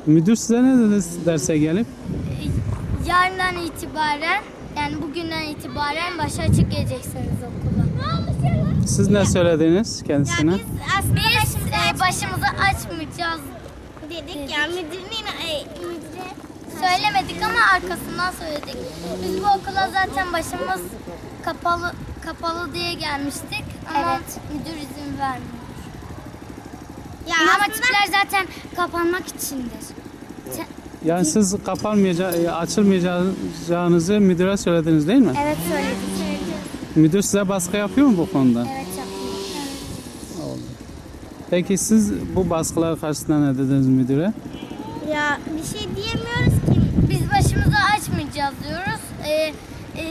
Müdür size ne dedi derse gelip? Yarından itibaren, yani bugünden itibaren başa açık geleceksiniz okula. Siz ne söylediniz kendisine? Biz aslında başımızı açmayacağız Dedik ya müdüre söylemedik ama arkasından söyledik. Biz bu okula zaten başımız kapalı diye gelmiştik ama Evet. müdür izin vermiyor. ya İmam aslında hatipler zaten kapanmak içindir. Yani siz açılmayacağınızı müdüre söylediniz değil mi? Evet söyledik. Müdür size baskı yapıyor mu bu konuda? Evet yapıyor. Peki siz bu baskılar karşısında ne dediniz müdüre? ya bir şey diyemiyoruz ki. Biz başımızı açmayacağız diyoruz.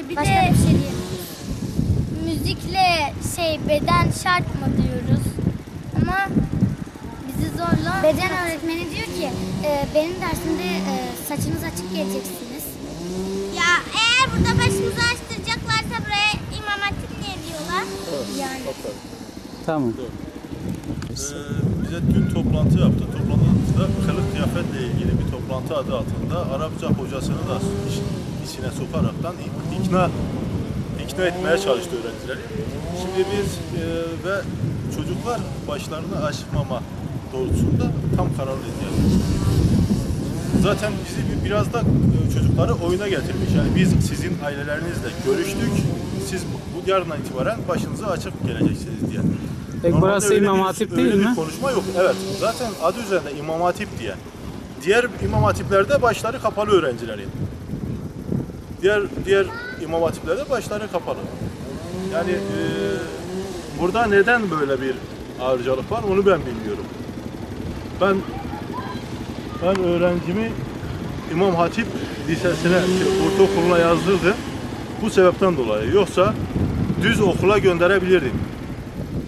Bir Başka de bir şey diyemiyoruz. müzikle beden şart mı diyoruz. Ama bizi zorla... Beden öğretmeni diyor ki benim dersimde saçınız açık geleceksiniz. Ya eğer burada başımızı açtıracaklarsa buraya İmam Hatip niye diyorlar? Yani. Tamam. Bize dün toplantı yaptı. Toplantıda kılık kıyafetle ilgili bir toplantı adı altında Arapça hocasını da içine sokaraktan ikna etmeye çalıştı öğrencileri. Şimdi biz ve çocuklar başlarını açmama doğrultusunda tam kararlıyız yani. Zaten bizi biraz da çocukları oyuna getirmiş. Yani biz sizin ailelerinizle görüştük. Siz bu yarından itibaren başınızı açıp geleceksiniz diye. Peki Normalde burası öyle İmam bir- Hatip öyle değil bir mi? konuşma yok. Evet. Zaten adı üzerinde İmam Hatip diye. Diğer İmam Hatiplerde başları kapalı öğrencilerin. Diğer İmam Hatiplerde başları kapalı. Yani burada neden böyle bir ayrıcalık var onu ben bilmiyorum. Ben öğrencimi İmam Hatip Lisesi'ne, ortaokuluna yazdırdım. Bu sebepten dolayı. Yoksa düz okula gönderebilirdim.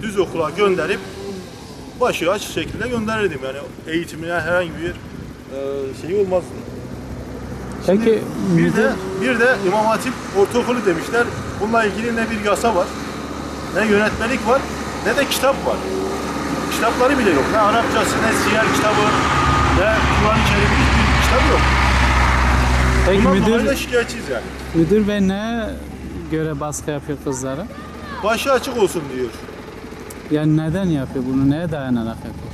Düz okula gönderip başı açık şekilde gönderirdim. Yani eğitimine herhangi bir şey olmazdı. Peki Bir de İmam Hatip Ortaokulu demişler. Bununla ilgili ne bir yasa var, ne yönetmelik var, ne de kitap var. Kitapları bile yok. Ne Arapçası, ne siyer kitabı, ne Kur'an-ı Kerim hiçbir kitap yok. peki Bundan dolayı da müdür şikayetçiyiz yani. müdür bey neye göre baskı yapıyor kızlara? Başı açık olsun diyor. Yani neden yapıyor bunu? Neye dayanarak yapıyor?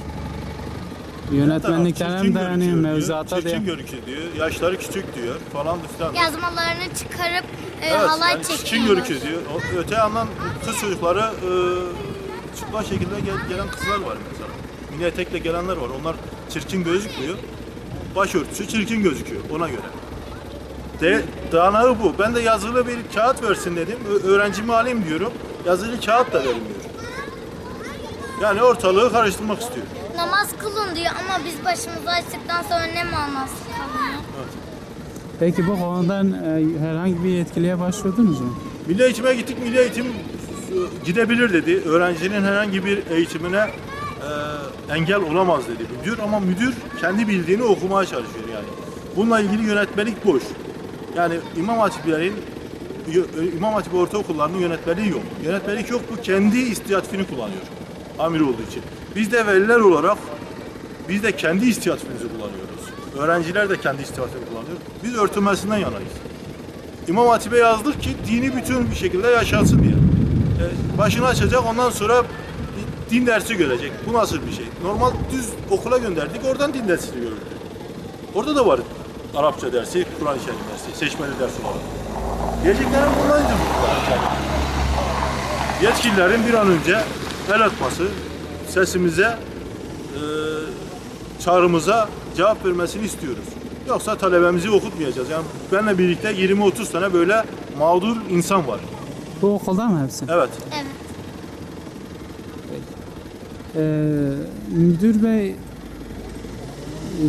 Yönetmenliklere mi dayanıyor, mevzuata diye? Çirkin görünüyor diyor, yaşları küçük diyor falan filan. Yazmalarını çıkarıp Evet, halay yani çirkin çekiyorlar. görünüyor diyor. Öte yandan kız çocukları çıplak şekilde gelen kızlar var mesela. Mini etekle gelenler var. Onlar çirkin gözükmüyor. Başörtüsü çirkin gözüküyor ona göre. Dayanağı bu. Ben de yazılı bir kağıt versin dedim. Öğrencimi alayım diyorum. Yazılı kağıt da vermiyor. Yani ortalığı karıştırmak istiyor. Namaz kılın diyor ama biz başımızı açtıktan sonra ne manası kalıyor? Peki bu konudan herhangi bir yetkiliye başvurdunuz mu? Milli Eğitim'e gittik. Milli Eğitim gidebilir dedi. Öğrencinin herhangi bir eğitimine engel olamaz dedi müdür. Ama müdür kendi bildiğini okumaya çalışıyor yani. Bununla ilgili yönetmelik boş. Yani İmam Hatip ortaokullarının yönetmeliği yok. Yönetmelik yok. Bu kendi istiyatifini kullanıyor. Amir olduğu için. Biz de veliler olarak biz de kendi istiyatifimizi kullanıyoruz. Öğrenciler de kendi istiyatifini kullanıyor. Biz örtülmesinden yanayız. İmam Hatip'e yazdık ki dini bütün bir şekilde yaşasın diye. Başını açacak ondan sonra din dersi görecek. Bu nasıl bir şey? Normal düz okula gönderdik oradan din dersini gördük. Orada da var Arapça dersi, Kur'an-ı Kerim dersi, seçmeli ders olarak. Geleceklerin bundanca bu. Yetkililerin bir an önce el atması, sesimize, çağrımıza cevap vermesini istiyoruz. Yoksa talebemizi okutmayacağız. Yani benimle birlikte 20-30 tane böyle mağdur insan var. Bu okulda mı hepsi? Evet. Evet. Müdür bey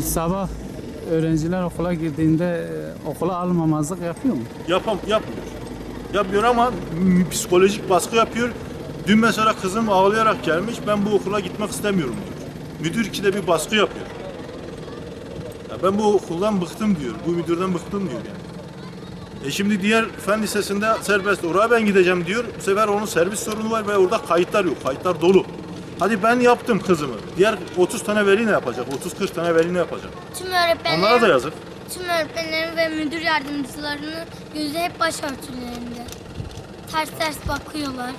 sabah öğrenciler okula girdiğinde okula almamazlık yapıyor mu? Yapmıyor. Yapmıyor ama psikolojik baskı yapıyor. Dün mesela kızım ağlayarak gelmiş. Ben bu okula gitmek istemiyorum diyor. Müdür ikide bir baskı yapıyor. Ya ben bu okuldan bıktım diyor. Bu müdürden bıktım diyor yani. Şimdi diğer fen lisesinde serbest. Oraya ben gideceğim diyor. Bu sefer onun servis sorunu var ve orada kayıtlar yok. Kayıtlar dolu. Hadi ben yaptım kızımı. Diğer 30 tane veli ne yapacak? 30-40 tane veli ne yapacak? Tüm Onlara da öğretmenlerin, yazık. tüm öğretmenlerin ve müdür yardımcılarının gözü hep başörtülerinde. Ters bakıyorlar.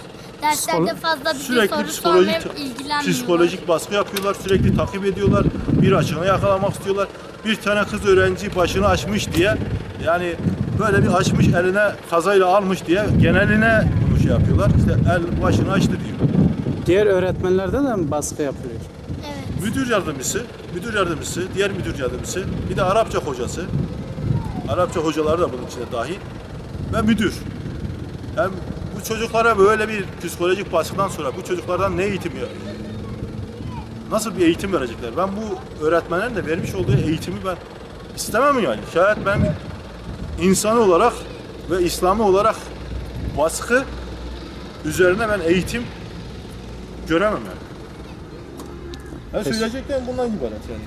Derslerde fazla bize Sürekli soru sormayıp psikolojik, ilgilenmiyorlar. psikolojik baskı yapıyorlar. Sürekli takip ediyorlar. Bir açığını yakalamak istiyorlar. Bir tane kız öğrenci başını açmış diye, yani böyle bir açmış eline kazayla almış diye geneline bunu şey yapıyorlar. İşte el başını açtı diyor. Diğer öğretmenlerde de mi baskı yapılıyor? Evet. Müdür yardımcısı, diğer müdür yardımcısı, bir de Arapça hocası. Arapça hocaları da bunun içine dahil. Ve müdür. Yani bu çocuklara böyle bir psikolojik baskıdan sonra bu çocuklardan ne eğitim ya? Nasıl bir eğitim verecekler? Ben bu öğretmenlerin de vermiş olduğu eğitimi ben istemem yani. Şayet ben insan olarak ve İslami olarak baskı üzerine ben eğitim göremem yani. Ben söyleyeceklerim bundan ibaret yani.